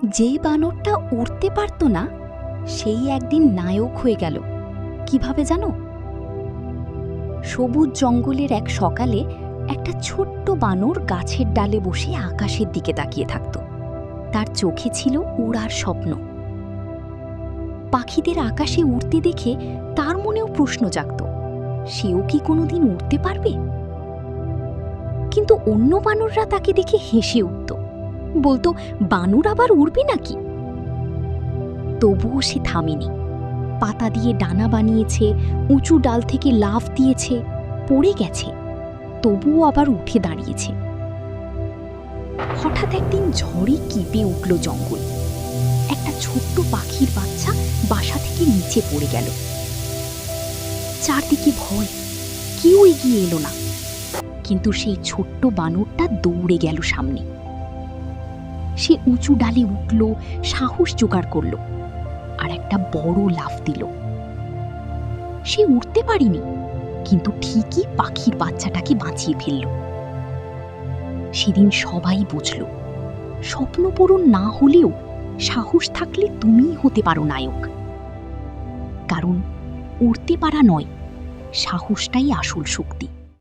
যে বানরটা উড়তে পারত না সেই একদিন নায়ক হয়ে গেল। কিভাবে জানো? সবুজ জঙ্গলের এক সকালে একটা ছোট্ট বানর গাছের ডালে বসে আকাশের দিকে তাকিয়ে থাকত। তার চোখে ছিল উড়ার স্বপ্ন। পাখিদের আকাশে উড়তে দেখে তার মনেও প্রশ্ন জাগত, সেও কি কোনোদিন উড়তে পারবে? কিন্তু অন্য বানররা তাকে দেখে হেসে উঠত, বলতো, বানর আবার উড়বে নাকি? তবুও সে থামেনি। পাতা দিয়ে ডানা বানিয়েছে, উঁচু ডাল থেকে লাফ দিয়েছে, পড়ে গেছে, তবুও আবার উঠে দাঁড়িয়েছে। হঠাৎ একদিন ঝড়ে কেঁপে উঠল জঙ্গল। একটা ছোট্ট পাখির বাচ্চা বাসা থেকে নিচে পড়ে গেল। চারদিকে ভয়, কেউ এগিয়ে এলো না। কিন্তু সেই ছোট্ট বানরটা দৌড়ে গেল সামনে। সে উঁচু ডালে উঠল, সাহস জোগাড় করল, আর একটা বড় লাফ দিল। সে উঠতে পারেনি, কিন্তু ঠিকই পাখির বাচ্চাটাকে বাঁচিয়ে ফেলল। সেদিন সবাই বুঝল, স্বপ্ন পূরণ না হলেও সাহস থাকলে তুমিই হতে পারো নায়ক। কারণ উড়তে পারা নয়, সাহসটাই আসল শক্তি।